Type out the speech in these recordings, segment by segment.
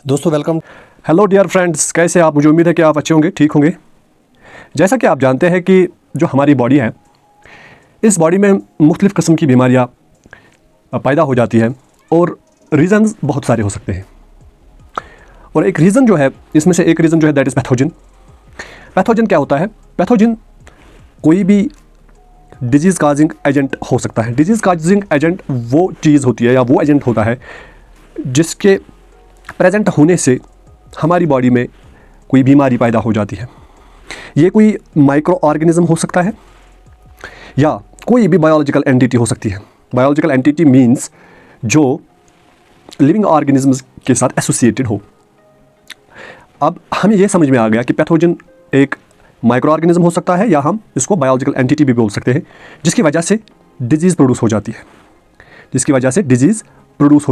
दोस्तों welcome. Hello dear friends, कैसे आप? मुझे उम्मीद है कि आप अच्छे होंगे, ठीक होंगे। जैसा कि आप जानते हैं कि जो हमारी बॉडी है, इस बॉडी में मुख्तलिफ़ किस्म की बीमारियां पैदा हो जाती है और रीज़न्स बहुत सारे हो सकते हैं। और एक रीज़न जो है, इसमें से एक रीज़न जो है दैट इज़ पैथोजन। पैथोजन क्या होता है? पैथोजन कोई भी डिजीज़ काजिंग एजेंट हो सकता है। डिजीज़ काजिंग एजेंट वो चीज़ होती है या वो एजेंट होता है जिसके प्रेजेंट होने से हमारी बॉडी में कोई बीमारी पैदा हो जाती है। ये कोई माइक्रो ऑर्गेनिज्म हो सकता है या कोई भी बायोलॉजिकल एंटिटी हो सकती है। बायोलॉजिकल एंटिटी मींस जो लिविंग ऑर्गेनिज्म्स के साथ एसोसिएटेड हो। अब हमें यह समझ में आ गया कि पैथोजन एक माइक्रो ऑर्गेनिज्म हो सकता है या हम इसको बायोलॉजिकल एंटिटी भी बोल सकते हैं, जिसकी वजह से डिजीज़ प्रोड्यूस हो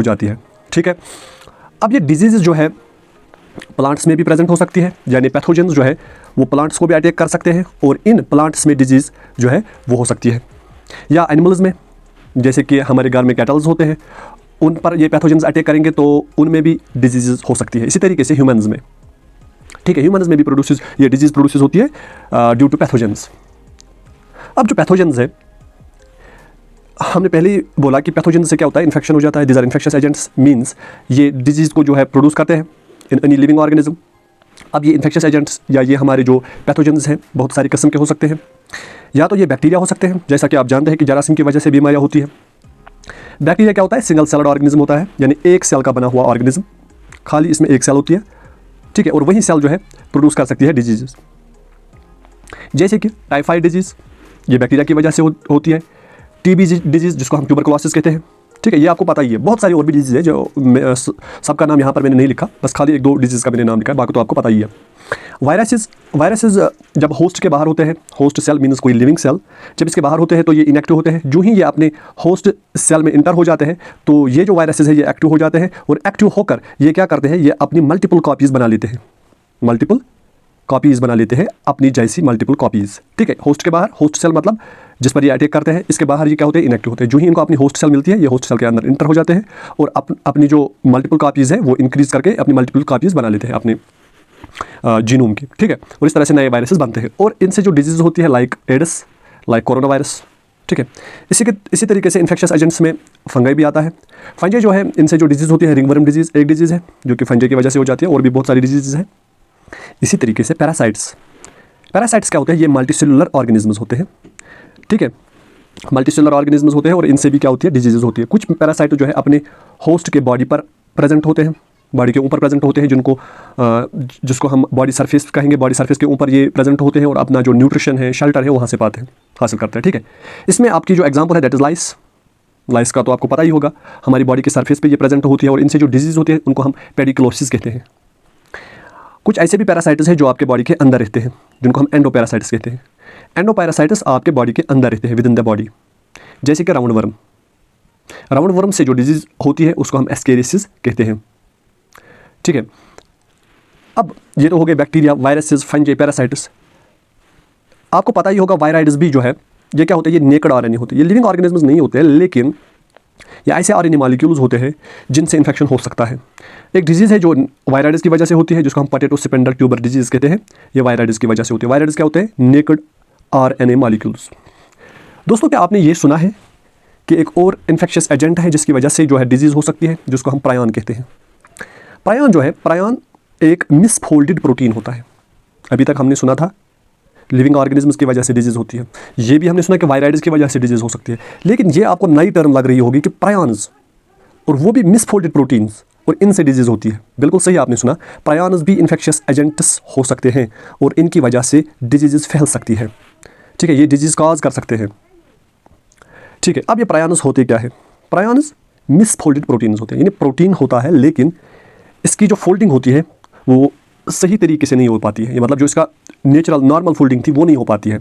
जाती है। ठीक है। अब ये डिजीज़ जो है प्लांट्स में भी प्रेजेंट हो सकती है, यानी पैथोजेंस जो है वो प्लांट्स को भी अटैक कर सकते हैं और इन प्लांट्स में डिजीज़ जो है वो हो सकती है। या एनिमल्स में, जैसे कि हमारे घर में कैटल्स होते हैं, उन पर ये पैथोजेंस अटैक करेंगे तो उनमें भी डिजीज़ हो सकती है। इसी तरीके से ह्यूमन्स में, ठीक है, ह्यूमन्स में भी ये डिजीज़ प्रोड्यूस होती है ड्यू टू पैथोजेंस। अब जो पैथोजेंस है, हमने पहले ही बोला कि पैथोजन से क्या होता है, इन्फेक्शन हो जाता है। These are infectious agents, means ये डिजीज़ को जो है प्रोड्यूस करते हैं इन एनी लिविंग ऑर्गेनिज्म। अब ये इन्फेक्शियस एजेंट्स या ये हमारे जो पैथोजेंस हैं बहुत सारी किस्म के हो सकते हैं। या तो ये बैक्टीरिया हो सकते हैं, जैसा कि आप जानते हैं कि जरासीम की वजह से बीमारियाँ होती है। बैक्टीरिया क्या होता है? सिंगल सेलड ऑर्गेनिज्म होता है, यानी एक सेल का बना हुआ ऑर्गेनिज्म, खाली इसमें एक सेल होती है, ठीक है, और वही सेल जो है प्रोड्यूस कर सकती है डिजीज़। जैसे कि टाइफाइड डिजीज़, ये बैक्टीरिया की वजह से होती है। टीबी डिजीज़, जिसको हम ट्यूबरकुलोसिस कहते हैं, ठीक है, ये आपको पता ही है। बहुत सारी और भी डिजीज़ है जो सबका नाम यहाँ पर मैंने नहीं लिखा, बस खाली एक दो डिजीज़ का मैंने नाम लिखा है, बाकी तो आपको पता ही है। वायरसेस जब होस्ट के बाहर होते हैं, होस्ट सेल मीन्स कोई लिविंग सेल, जब इसके बाहर होते हैं तो ये इनएक्टिव होते हैं। जो ही ये अपने होस्ट सेल में इंटर हो जाते हैं तो ये जो वायरसेस है ये एक्टिव हो जाते हैं, और एक्टिव होकर ये क्या करते हैं, ये अपनी मल्टीपल कॉपीज़ बना लेते हैं, अपनी जैसी मल्टीपल कॉपीज़। ठीक है, होस्ट के बाहर, होस्ट सेल मतलब जिस पर ये अटैक करते हैं, इसके बाहर ये क्या होते हैं, इनएक्टिव होते हैं। जो ही इनको अपनी होस्ट सेल मिलती है, ये होस्ट सेल के अंदर इंटर हो जाते हैं और अपनी जो मल्टीपल कॉपीज़ है वो इंक्रीज़ करके अपनी मल्टीपल कॉपीज़ बना लेते हैं अपने जीनोम की। ठीक है, और इस तरह से नए वायरसेस बनते हैं और इनसे जो डिजीज़ होती है like AIDS, like corona virus. ठीक है, इसी तरीके से इन्फेक्शियस एजेंट्स में फंगाई भी आता है। फंजाई जो है, इनसे जो डिजीज़ होती है, रिंगवर्म डिजीज़ एक डिजीज़ है जो कि फंजाई की वजह से हो जाती है, और भी बहुत सारी डिजीज़ हैं। इसी तरीके से पैरासाइट्स क्या होते हैं? ये मल्टीसेलुलर ऑर्गेनिज्म्स होते हैं। ठीक है, मल्टीसेलुलर ऑर्गेनिज्म्स होते हैं और इनसे भी क्या होती है, डिजीज़ होती है। कुछ पैरासाइट जो है अपने होस्ट के बॉडी पर प्रेजेंट होते हैं, बॉडी के ऊपर प्रेजेंट होते हैं, जिसको हम बॉडी सरफेस कहेंगे। बॉडी सरफेस के ऊपर ये प्रेजेंट होते हैं और अपना जो न्यूट्रिशन है, शेल्टर है, वहाँ से हासिल करते हैं। ठीक है, इसमें आपकी जो एग्जाम्पल है दैट इज़ लाइस का तो आपको पता ही होगा। हमारी बॉडी के सरफेस पे ये प्रेजेंट होती है और इनसे जो डिजीज़ होती है उनको हम पेडिकुलोसिस कहते हैं। कुछ ऐसे भी पैरासाइट्स हैं जो आपके बॉडी के अंदर रहते हैं, जिनको हम एंडोपैरासाइट्स कहते हैं। एंडोपैरासाइट्स आपके बॉडी के अंदर रहते हैं, विद इन द बॉडी, जैसे कि राउंड वर्म से जो डिजीज़ होती है उसको हम एस्केरिसिस कहते हैं। ठीक है, अब ये तो हो गए बैक्टीरिया, वायरसेस, फंजाई, पैरासाइट्स। आपको पता ही होगा वायराइड्स भी जो है ये क्या होते हैं, ये नेकेड आरएनए होते हैं। ये लिविंग ऑर्गेनिज्म्स नहीं होते हैं, लेकिन ये ऐसे आरएनए मॉलिक्यूल्स होते हैं जिनसे इन्फेक्शन हो सकता है। एक डिजीज़ है जो वायराइड्स की वजह से होती है, जिसको हम पोटैटो स्पिंडल ट्यूबर डिजीज़ कहते हैं। ये वायराइड्स की वजह से होती है। वायराइड्स क्या होते हैं? Naked RNA molecules. दोस्तों, क्या आपने ये सुना है कि एक और इन्फेक्शियस एजेंट है जिसकी वजह से जो है डिजीज़ हो सकती है, जिसको हम प्रायन कहते हैं। प्रायन एक मिसफोल्डेड प्रोटीन होता है। अभी तक हमने सुना था लिविंग ऑर्गेनिज्म्स की वजह से डिजीज़ होती है, ये भी हमने सुना कि वायराइड्स की वजह से डिजीज़ हो सकती है, लेकिन ये आपको नई टर्म लग रही होगी कि प्रायन्स, और वो भी मिसफोल्डेड प्रोटीन्स, और इनसे डिजीज़ होती है। बिल्कुल सही आपने सुना, प्रायन्स भी इन्फेक्शियस एजेंट्स हो सकते हैं और इनकी वजह से डिजीज़ फैल सकती है। ठीक है, ये डिजीज़ कॉज कर सकते हैं। ठीक है, अब ये प्रायन्स होते क्या है? प्रायन्स मिसफोल्डेड प्रोटीन्स होते हैं, यानी प्रोटीन होता है लेकिन इसकी जो फोल्डिंग होती है वो सही तरीके से नहीं हो पाती है। ये मतलब जो इसका नेचुरल नॉर्मल फोल्डिंग थी वो नहीं हो पाती है।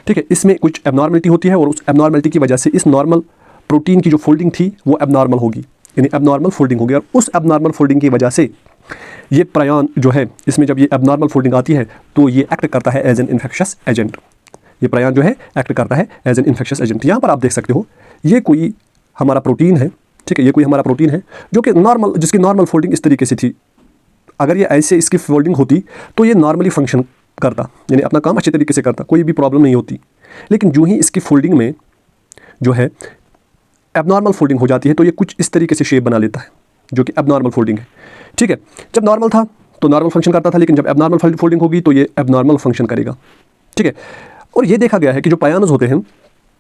ठीक है, इसमें कुछ एबनॉर्मलिटी होती है और उस एबनॉर्मलिटी की वजह से इस नॉर्मल प्रोटीन की जो फोल्डिंग थी वो एबनॉर्मल होगी, यानी एबनॉर्मल फोल्डिंग होगी, और उस एबनॉर्मल फोल्डिंग की वजह से ये प्रायन जो है, इसमें जब ये एबनॉर्मल फोल्डिंग आती है तो ये एक्ट करता है एज एन इन्फेक्शियस एजेंट। ये प्रायन जो है एक्ट करता है एज एन इन्फेक्शियस एजेंट। यहाँ पर आप देख सकते हो ये कोई हमारा प्रोटीन है। ठीक है, ये कोई हमारा प्रोटीन है जो कि जिसकी नॉर्मल फोल्डिंग इस तरीके से थी, अगर ये ऐसे इसकी फोल्डिंग होती तो ये नॉर्मली फंक्शन करता, यानी अपना काम अच्छे तरीके से करता, कोई भी प्रॉब्लम नहीं होती। लेकिन जो ही इसकी फोल्डिंग में जो है एबनॉर्मल फोल्डिंग हो जाती है तो ये कुछ इस तरीके से शेप बना लेता है, जो कि एबनॉर्मल फोल्डिंग है। ठीक है, जब नॉर्मल था तो नॉर्मल फंक्शन करता था, लेकिन जब एबनॉर्मल फोल्डिंग होगी तो ये एबनॉर्मल फंक्शन करेगा। ठीक है, और ये देखा गया है कि जो पायन्स होते हैं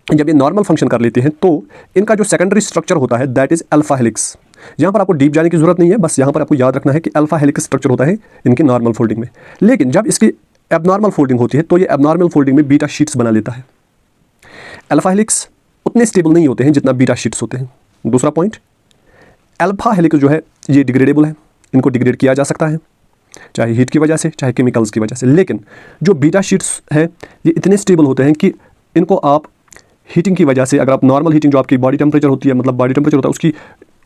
जब ये नॉर्मल फंक्शन कर लेते हैं तो इनका जो सेकेंडरी स्ट्रक्चर होता है दैट इज अल्फा हेलिक्स। यहाँ पर आपको डीप जाने की जरूरत नहीं है, बस यहाँ पर आपको याद रखना है कि अल्फा हेलिक्स स्ट्रक्चर होता है इनकी नॉर्मल फोल्डिंग में। लेकिन जब इसकी एबनॉर्मल फोल्डिंग होती है तो ये एबनॉर्मल फोल्डिंग में बीटा शीट्स बना लेता है। अल्फा हेलिक्स उतने स्टेबल नहीं होते हैं जितना बीटा शीट्स होते हैं। दूसरा पॉइंट, अल्फा हेलिक्स जो है ये डिग्रेडेबल है, इनको डिग्रेड किया जा सकता है चाहे हीट की वजह से चाहे केमिकल्स की वजह से। लेकिन जो बीटा शीट्स है ये इतने स्टेबल होते हैं कि इनको आप हीटिंग की वजह से, अगर आप नॉर्मल हीटिंग जो आपकी बॉडी टेम्परेचर होती है, मतलब बॉडी टेम्परेचर होता है उसकी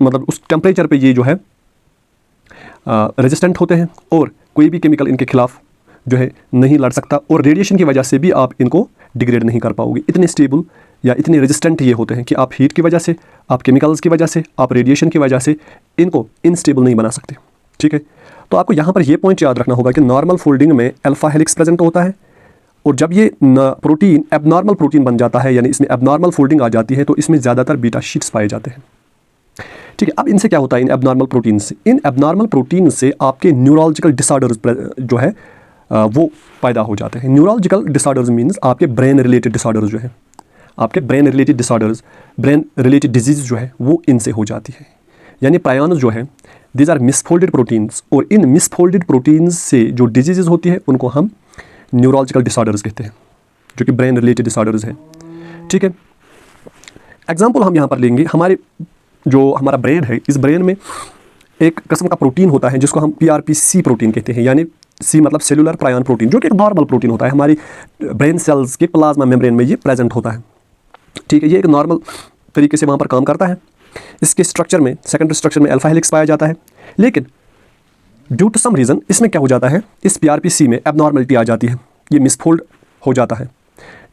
मतलब उस टेम्परेचर पे ये जो है रेजिस्टेंट होते हैं और कोई भी केमिकल इनके खिलाफ जो है नहीं लड़ सकता, और रेडिएशन की वजह से भी आप इनको डिग्रेड नहीं कर पाओगे। इतने स्टेबल या इतने रेजिस्टेंट ये होते हैं कि आप हीट की वजह से, आप केमिकल्स की वजह से, आप रेडिएशन की वजह से इनको इनस्टेबल नहीं बना सकते। ठीक है, तो आपको यहाँ पर ये पॉइंट याद रखना होगा कि नॉर्मल फोल्डिंग में अल्फा हेलिक्स प्रेजेंट होता है, और जब ये प्रोटीन एबनॉर्मल प्रोटीन बन जाता है, यानी इसमें एबनॉर्मल फोल्डिंग आ जाती है, तो इसमें ज़्यादातर बीटा शीट्स पाए जाते हैं। ठीक है, अब इनसे क्या होता है, इन एबनॉर्मल प्रोटीन से, इन एबनॉर्मल प्रोटीन से आपके न्यूरोलॉजिकल डिसऑर्डर्स जो है वो पैदा हो जाते हैं। न्यूरोलॉजिकल डिसऑर्डर्स मीन्स आपके ब्रेन रिलेटेड डिसऑर्डर्स जो है, आपके brain related disorders, brain related disease जो है वो इनसे हो जाती है। यानी प्रायन्स जो है दीज आर मिसफोल्डेड प्रोटीन्स, और इन मिसफोल्डेड प्रोटीन्स से जो डिजीज़ होती है उनको हम न्यूरोलॉजिकल डिसऑर्डर्स कहते हैं, जो कि ब्रेन रिलेटेड डिसऑर्डर्स हैं। ठीक है, एग्जाम्पल हम यहाँ पर लेंगे, हमारा ब्रेन है, इस ब्रेन में एक किस्म का प्रोटीन होता है जिसको हम PRPC प्रोटीन कहते हैं, यानी सी मतलब सेलुलर प्रायन प्रोटीन, जो कि एक नॉर्मल प्रोटीन होता है, हमारी ब्रेन सेल्स के प्लाज्मा मेम्ब्रेन में ये प्रेजेंट होता है। ठीक है, ये एक नॉर्मल तरीके से वहाँ पर काम करता है। इसके स्ट्रक्चर में, सेकेंडरी स्ट्रक्चर में अल्फा हेलिक्स पाया जाता है, लेकिन ड्यू टू सम रीज़न इसमें क्या हो जाता है, इस PRPC में एबनॉर्मलिटी आ जाती है, ये मिसफोल्ड हो जाता है।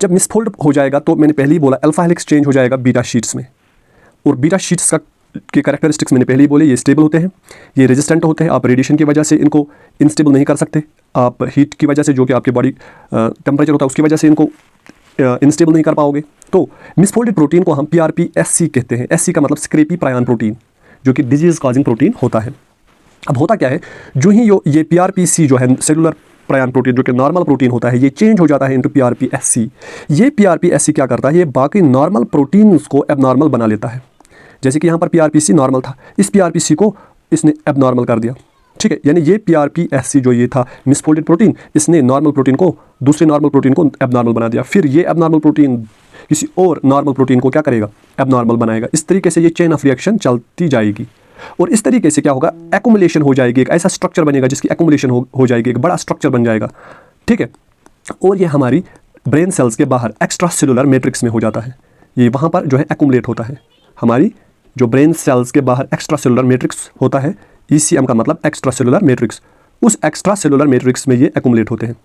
जब मिसफोल्ड हो जाएगा तो मैंने पहले ही बोला अल्फा हेलिक्स चेंज हो जाएगा बीटा शीट्स में, और बीटा शीट्स के कैरेक्टरिस्टिक्स मैंने पहले ही बोले, ये स्टेबल होते हैं, ये रेजिस्टेंट होते हैं, आप रेडिएशन की वजह से इनको इनस्टेबल नहीं कर सकते, आप हीट की वजह से जो कि आपकी बॉडी टेम्परेचर होता है उसकी वजह से इनको इनस्टेबल नहीं कर पाओगे। तो मिसफोल्डेड प्रोटीन को हम PRPSC कहते हैं। SC का मतलब स्क्रेपी प्रायन प्रोटीन, जो कि डिजीज़ कॉजिंग प्रोटीन होता है। अब होता क्या है, जो ही ये PRPC जो है सेलुलर प्रायन प्रोटीन, जो कि नॉर्मल प्रोटीन होता है, ये चेंज हो जाता है इनटू PRPSC। ये PRPSC क्या करता है, ये बाकी नॉर्मल प्रोटीन्स को एबनॉर्मल बना लेता है। जैसे कि यहाँ पर PRPC नॉर्मल था, इस PRPC को इसने एबनॉर्मल कर दिया। ठीक है, यानी ये PRPSC जो ये था मिसफोल्डेड प्रोटीन, इसने नॉर्मल प्रोटीन को, दूसरे नॉर्मल प्रोटीन को एबनॉर्मल बना दिया। फिर ये एबनॉर्मल प्रोटीन किसी और नॉर्मल प्रोटीन को क्या करेगा, एबनॉर्मल बनाएगा। इस तरीके से ये चेन ऑफ रिएक्शन चलती जाएगी, और इस तरीके से क्या होगा, एक्युमुलेशन हो जाएगी, एक ऐसा स्ट्रक्चर बनेगा जिसकी एक्युमुलेशन हो जाएगी, एक बड़ा स्ट्रक्चर बन जाएगा। ठीक है, और ये हमारी ब्रेन सेल्स के बाहर एक्स्ट्रा सेलुलर मैट्रिक्स में हो जाता है, ये वहाँ पर जो है एक्युमुलेट होता है। हमारी जो ब्रेन सेल्स के बाहर एक्स्ट्रा सेलुलर मैट्रिक्स होता है, ECM का मतलब एक्स्ट्रा सेलुलर मैट्रिक्स, उस एक्स्ट्रा सेलुलर मैट्रिक्स में ये एक्युमुलेट होते हैं।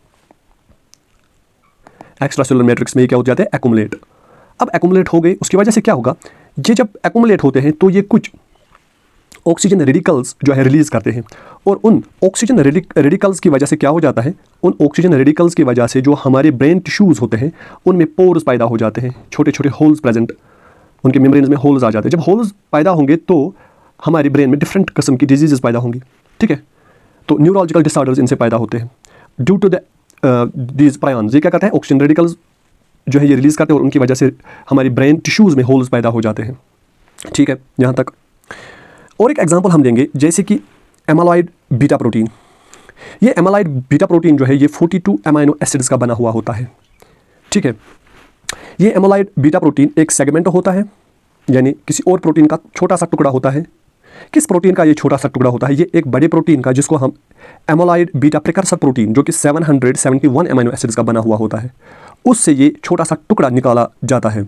एक्स्ट्रा सेलुलर मैट्रिक्स में ये क्या हो जाते हैं, एक्युमुलेट। अब एक्युमुलेट हो गए, उसकी वजह से क्या होगा, ये जब एक्युमुलेट होते हैं तो ये कुछ ऑक्सीजन रेडिकल्स जो है रिलीज़ करते हैं, और उन ऑक्सीजन रेडिकल्स की वजह से क्या हो जाता है, उन ऑक्सीजन रेडिकल्स की वजह से जो हमारे ब्रेन टिश्यूज़ होते हैं उनमें पोर्स पैदा हो जाते हैं, छोटे छोटे होल्स प्रेजेंट, उनके मेम्ब्रेन्स में होल्स आ जाते हैं। जब होल्स पैदा होंगे तो हमारी ब्रेन में डिफरेंट किस्म की डिजीज़ पैदा होंगी। ठीक है, तो न्यूरोलॉजिकल डिसऑर्डर्स इनसे पैदा होते हैं ड्यू टू दीज प्रायन्स। ये क्या करते हैं, ऑक्सीजन रेडिकल्स जो है ये रिलीज़ करते हैं, और उनकी वजह से हमारी ब्रेन टिश्यूज़ में होल्स पैदा हो जाते हैं। ठीक है, यहाँ तक। और एक एग्जांपल हम देंगे, जैसे कि एमाइलॉइड बीटा प्रोटीन। ये एमाइलॉइड बीटा प्रोटीन जो है ये 42 अमीनो एसिड्स का बना हुआ होता है। ठीक है, ये एमाइलॉइड बीटा प्रोटीन एक सेगमेंट होता है, यानी किसी और प्रोटीन का छोटा सा टुकड़ा होता है। किस प्रोटीन का ये छोटा सा टुकड़ा होता है, ये एक बड़े प्रोटीन का, जिसको हम एमाइलॉइड बीटा प्रिकर्सर प्रोटीन, जो कि 771 अमीनो एसिड्स का बना हुआ होता है, उससे ये छोटा सा टुकड़ा निकाला जाता है,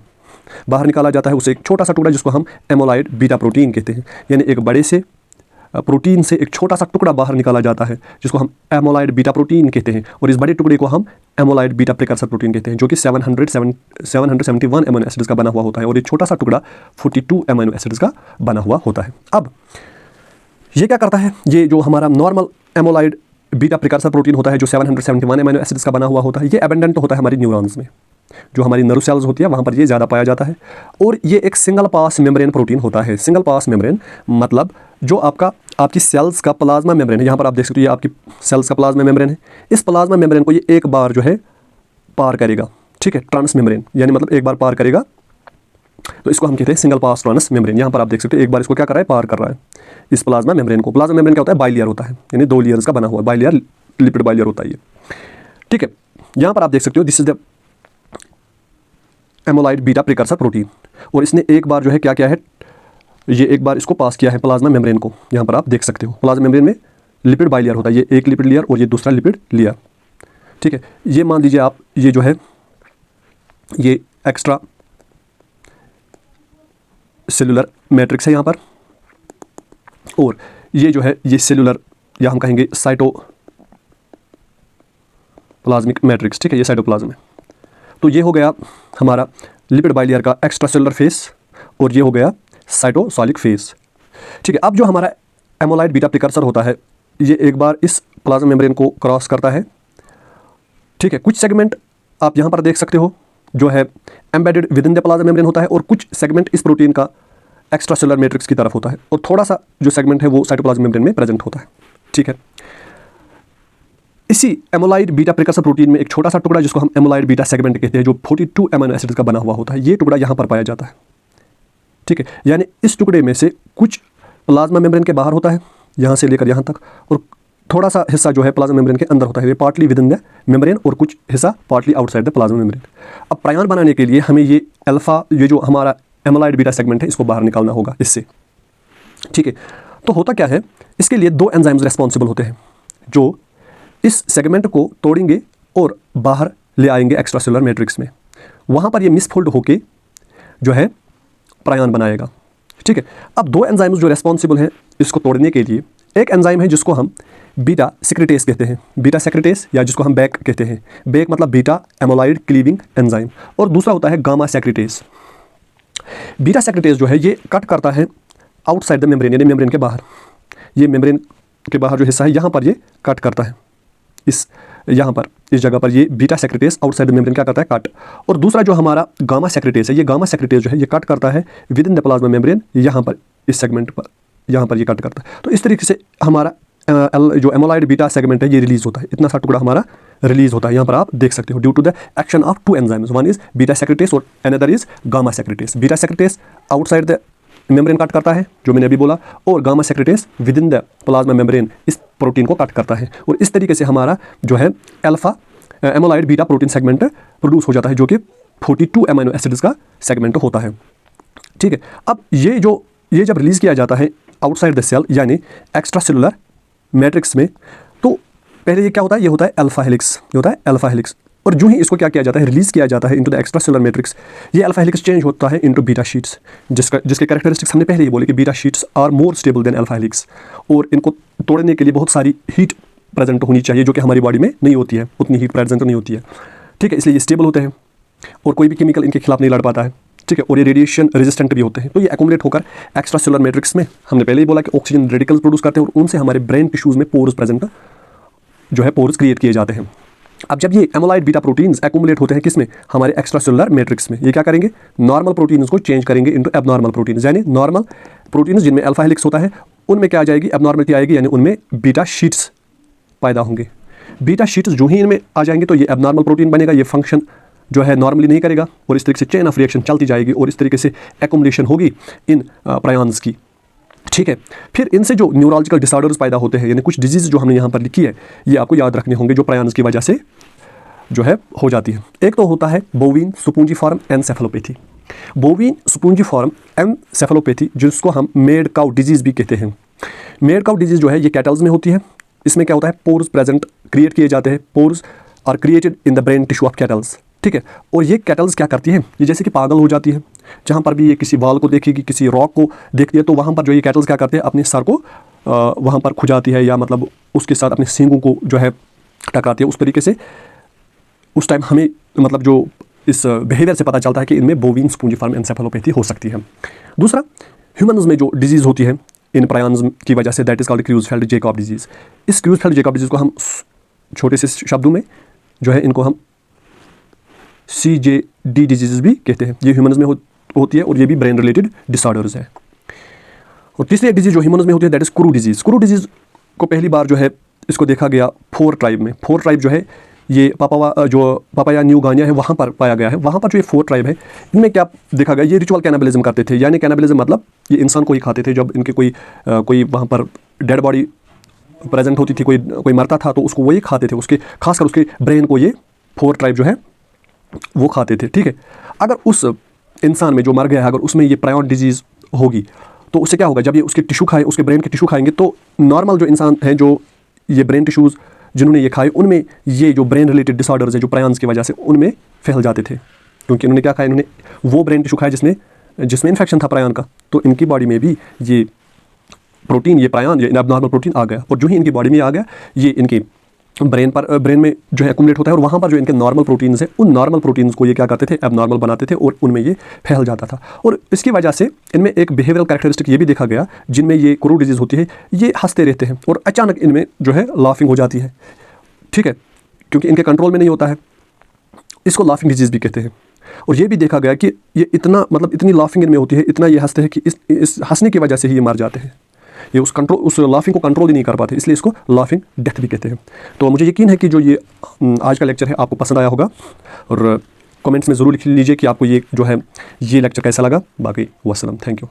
बाहर निकाला जाता है, उससे एक छोटा सा टुकड़ा जिसको हम एमाइलॉइड बीटा प्रोटीन कहते हैं। यानी एक बड़े से प्रोटीन से एक छोटा सा टुकड़ा बाहर निकाला जाता है जिसको हम एमाइलॉइड बीटा प्रोटीन कहते हैं, और इस बड़े टुकड़े को हम एमाइलॉइड बीटा प्रिकर्सर प्रोटीन कहते हैं, जो कि 771 अमीनो एसिड्स का बना हुआ होता है, और ये छोटा सा टुकड़ा 42 अमीनो एसिड्स का बना हुआ होता है। अब ये क्या करता है, ये जो हमारा नॉर्मल एमोलाइड बीटा प्रिकर्सर प्रोटीन होता है जो 771 अमीनो एसिड्स का बना हुआ होता है, ये एबंडेंट होता है हमारी न्यूरॉन्स में, जो हमारी नर्व सेल्स होती है वहाँ पर ये ज़्यादा पाया जाता है। और ये एक सिंगल पास मेम्ब्रेन प्रोटीन होता है। सिंगल पास मेम्ब्रेन मतलब जो आपकी सेल्स का प्लाज्मा मेम्ब्रेन है, यहाँ पर आप देख सकते हो ये आपकी सेल्स का प्लाज्मा मेम्ब्रेन है। इस प्लाज्मा मेम्ब्रेन को ये एक बार जो है पार करेगा, ठीक है, ट्रांस मेम्ब्रेन, यानी मतलब एक बार पार करेगा, तो इसको हम कहते हैं सिंगल पास ट्रांस मेम्ब्रेन। यहाँ पर आप देख सकते हो एक बार इसको क्या कर रहा है, पार कर रहा है इस प्लाज्मा मेम्ब्रेन को। प्लाज्मा मेम्ब्रेन क्या होता है, बाइलेयर होता है, यानी 2 लेयर्स का बना हुआ बाइलेयर, लिपिड बाइलेयर होता है ये, ठीक है। यहाँ पर आप देख सकते हो this is the amyloid beta precursor protein, और इसने एक बार जो है क्या किया है, ये एक बार इसको पास किया है प्लाज्मा मेम्ब्रेन को। यहाँ पर आप देख सकते हो प्लाज्मा मेम्ब्रेन में लिपिड बाइलेयर होता है, ये एक लिपिड लेयर और ये दूसरा लिपिड लेयर, ठीक है। ये मान लीजिए आप ये जो है ये एक्स्ट्रा सेलुलर मैट्रिक्स है यहाँ पर, और ये जो है ये सेलुलर या हम कहेंगे साइटोप्लाज्मिक मैट्रिक्स, ठीक है, ये साइटोप्लाज्म है। तो ये हो गया हमारा लिपिड बाइलेयर का एक्स्ट्रा सेलुलर फेस, और ये हो गया साइटोसॉलिक फेस, ठीक है। अब जो हमारा एमोलाइड बीटा प्रिकर्सर होता है ये एक बार इस प्लाज्मा मेम्ब्रेन को क्रॉस करता है, ठीक है। कुछ सेगमेंट आप यहाँ पर देख सकते हो जो है embedded with in the plasma membrane होता है, और कुछ सेगमेंट इस प्रोटीन का एक्स्ट्रा सेलुलर मैट्रिक्स की तरफ होता है, और थोड़ा सा जो सेगमेंट है वो साइटोप्लाज्म मेम्ब्रेन में प्रेजेंट होता है, ठीक है। इसी एमोलाइड बीटा प्रिकर्सर प्रोटीन में एक छोटा सा टुकड़ा जिसको हम एमोलाइड बीटा सेगमेंट कहते हैं, जो 42 अमीनो एसिड्स का बना हुआ होता है, ये टुकड़ा यहाँ पर पाया जाता है, ठीक है। यानी इस टुकड़े में से कुछ प्लाज्मा मेम्ब्रेन के बाहर होता है यहाँ से लेकर यहाँ तक, और थोड़ा सा हिस्सा जो है प्लाज्मा मेम्ब्रेन के अंदर होता है, ये partly with in the membrane और कुछ हिस्सा partly outside the plasma membrane. अब प्रायन बनाने के लिए हमें ये अल्फा, ये जो हमारा एमोलाइड बीटा सेगमेंट है, इसको बाहर निकालना होगा इससे, ठीक है। तो होता क्या है, इसके लिए 2 एंजाइम्स रिस्पॉन्सिबल होते हैं जो इस सेगमेंट को तोड़ेंगे और बाहर ले आएंगे एक्स्ट्रा सेलुलर मैट्रिक्स में, वहाँ पर ये मिसफोल्ड होके जो है प्रायन बनाएगा, ठीक है। अब 2 एंजाइम्स जो रिस्पॉन्सिबल हैं इसको तोड़ने के लिए, एक एंजाइम है जिसको हम बीटा सेक्रेटेस कहते हैं, बीटा सेक्रेटेस, या जिसको हम बैक कहते हैं, बैक मतलब बीटा एमोलाइड क्लीविंग एंजाइम, और दूसरा होता है गामा सेक्रेटेस। बीटा सेक्रेटेस जो है ये कट करता है आउटसाइड द मेम्ब्रेन, यानी मेम्ब्रेन के बाहर, ये मेम्ब्रेन के बाहर जो हिस्सा है यहाँ पर ये कट करता है, यहाँ पर इस जगह पर ये beta secretase outside the membrane क्या करता है, कट। और दूसरा जो हमारा गामा सेक्रेटेस है, ये गामा सेक्रेटेस जो है ये कट करता है with in the plasma membrane, यहाँ पर इस सेगमेंट पर, यहाँ पर ये कट करता है। तो इस तरीके से हमारा जो एमोलाइड बीटा सेगमेंट है ये रिलीज होता है, इतना सा टुकड़ा हमारा रिलीज होता है, यहाँ पर आप देख सकते हो, due to the action of 2 enzymes, one is beta secretase और another is gamma secretase. Beta secretase outside the membrane cut करता है जो मैंने अभी बोला, और gamma secretase within the plasma membrane इस प्रोटीन को कट करता है, और इस तरीके से हमारा जो है alpha amyloid beta protein segment produce हो जाता है, जो कि 42 अमीनो एसिड्स का सेगमेंट होता है, ठीक है। अब ये जब रिलीज किया जाता है आउटसाइड द सेल यानी एक्स्ट्रा सेलुलर मैट्रिक्स में, तो पहले ये क्या होता है, ये होता है अल्फा हेलिक्स, ये होता है अल्फा हेलिक्स, और जो ही इसको क्या किया जाता है, रिलीज किया जाता है into the extracellular matrix, ये अल्फा हेलिक्स चेंज होता है इनटू बीटा शीट्स, जिसके कैरेक्टरिस्टिक्स हमने पहले ही बोले कि beta sheets are more stable than alpha helix, और इनको तोड़ने के लिए बहुत सारी हीट प्रेजेंट होनी चाहिए, जो कि हमारी बॉडी में नहीं होती है, उतनी हीट प्रेजेंट नहीं होती है, ठीक है। इसलिए ये स्टेबल होते हैं और कोई भी केमिकल इनके खिलाफ नहीं लड़ पाता है, ठीक है। और ये रेडिएशन रेजिस्टेंट भी होते हैं, तो ये एक्यूमुलेट होकर एक्स्ट्रा सेलुलर मैट्रिक्स में, हमने पहले ही बोला कि ऑक्सीजन रेडिकल्स प्रोड्यूस करते हैं, और उनसे हमारे ब्रेन टिश्यूज में पोर्स प्रेजेंट जो है पोर्स क्रिएट किए जाते हैं। अब जब ये एमोलाइड बीटा प्रोटीन्स एक्यूमुलेट होते हैं किसमें, हमारे एक्स्ट्रा सेलुलर मैट्रिक्स में, ये क्या करेंगे, नॉर्मल प्रोटीन्स को चेंज करेंगे इनटू एबनॉर्मल प्रोटीन्स, यानी नॉर्मल प्रोटीन्स जिनमें अल्फा हेलिक्स होता है उनमें क्या आ जाएगी, एबनॉर्मलिटी आएगी, यानी उनमें बीटा शीट्स पैदा होंगे। बीटा शीट्स जो ही इनमें आ जाएंगे तो ये एबनॉर्मल प्रोटीन बनेगा, ये फंक्शन जो है नॉर्मली नहीं करेगा, और इस तरीके से चेन ऑफ रिएक्शन चलती जाएगी, और इस तरीके से एक्युमुलेशन होगी इन प्रायन्स की, ठीक है। फिर इनसे जो न्यूरोलॉजिकल डिसऑर्डर्स पैदा होते हैं, यानी कुछ डिजीज जो हमने यहाँ पर लिखी है ये आपको याद रखने होंगे, जो प्रायन्स की वजह से जो है हो जाती है। एक तो होता है बोविन स्पूंजिफॉर्म एनसेफेलोपैथी, बोविन स्पूंजिफॉर्म एनसेफेलोपैथी, जिसको हम मेड काउ डिजीज भी कहते हैं। मेड काउ डिजीज जो है ये कैटल्स में होती है, इसमें क्या होता है, पोर्स प्रेजेंट क्रिएट किए जाते हैं, pores are created in the brain tissue of cattles, ठीक है। और ये कैटल्स क्या करती हैं, ये जैसे कि पागल हो जाती है, जहाँ पर भी ये किसी वाल को देखेगी, किसी रॉक को देखती है, तो वहाँ पर जो ये कैटल्स क्या करते हैं, अपने सर को वहाँ पर खुजाती है, या मतलब उसके साथ अपने सींगों को जो है टकराती है। उस तरीके से उस टाइम हमें मतलब जो इस बिहेवियर से पता चलता है कि इनमें बोविन स्पूंजिफॉर्म एनसेफेलोपैथी हो सकती है। दूसरा, ह्यूमन्स में जो डिजीज़ होती है इन प्रायन्स की वजह से, that is called Creutzfeldt Jakob disease. इस क्रूजफेल्ड जैकब डिजीज़ को हम छोटे से शब्दों में जो है इनको हम CJD डिजीज़ भी कहते हैं। ये ह्यूमन्स में होती है और ये भी ब्रेन रिलेटेड डिसऑर्डर्स है। और तीसरी एक डिजीज़ जो ह्यूमन्स में होती है that is crew disease. Crew disease को पहली बार जो है इसको देखा गया 4 ट्राइब में। 4 ट्राइब जो है ये पापाया न्यू गानिया है वहाँ पर पाया गया है। वहाँ पर जो ये 4 ट्राइब है इनमें क्या देखा गया, ये रिचुअल कैनिबलिज्म करते थे। यानी कैनिबलिज्म मतलब ये इंसान को ही खाते थे। जब इनके कोई वहाँ पर डेड बॉडी प्रेजेंट होती थी, कोई मरता था तो उसको वही खाते थे, उसके खासकर उसके ब्रेन को ये 4 ट्राइब जो है वो खाते थे। ठीक है, अगर उस इंसान में जो मर गया है अगर उसमें ये प्रायन डिजीज़ होगी तो उससे क्या होगा, जब ये उसके टिश्यू खाए, उसके ब्रेन के टिश्यू खाएंगे तो नॉर्मल जो इंसान है जो ये ब्रेन टिश्यूज़ जिन्होंने ये खाए उनमें ये जो ब्रेन रिलेटेड डिसऑर्डर्स है जो प्रायन्स की वजह से उनमें फैल जाते थे। क्योंकि इन्होंने क्या खाया, इन्होंने वो ब्रेन टिश्यू खाया जिसमें इन्फेक्शन था प्रायन का, तो इनकी बॉडी में भी ये प्रोटीन, ये प्रायन, ये एबनॉर्मल प्रोटीन आ गया। और जो ही इनकी बॉडी में आ गया ये इनकी ब्रेन में जो है एक्युमुलेट होता है और वहाँ पर जो इनके नॉर्मल प्रोटीन्स हैं उन नॉर्मल प्रोटीन्स को ये क्या करते थे, एबनॉर्मल बनाते थे और उनमें ये फैल जाता था। और इसकी वजह से इनमें एक बिहेवियरल कैरेक्टरिस्टिक ये भी देखा गया, जिनमें ये क्रू डिजीज़ होती है ये हंसते रहते हैं और अचानक इनमें जो है लाफिंग हो जाती है। ठीक है, क्योंकि इनके कंट्रोल में नहीं होता है, इसको लाफिंग डिजीज़ भी कहते हैं। और ये भी देखा गया कि ये इतनी लाफिंग इनमें होती है, इतना ये हंसते हैं कि इस हंसने की वजह से ही ये मर जाते हैं। ये उस लाफिंग को कंट्रोल ही नहीं कर पाते, इसलिए इसको लाफिंग डेथ भी कहते हैं। तो मुझे यकीन है कि जो ये आज का लेक्चर है आपको पसंद आया होगा और कमेंट्स में ज़रूर लिख लीजिए कि आपको ये जो है ये लेक्चर कैसा लगा। बाकी वस्सलाम, थैंक यू।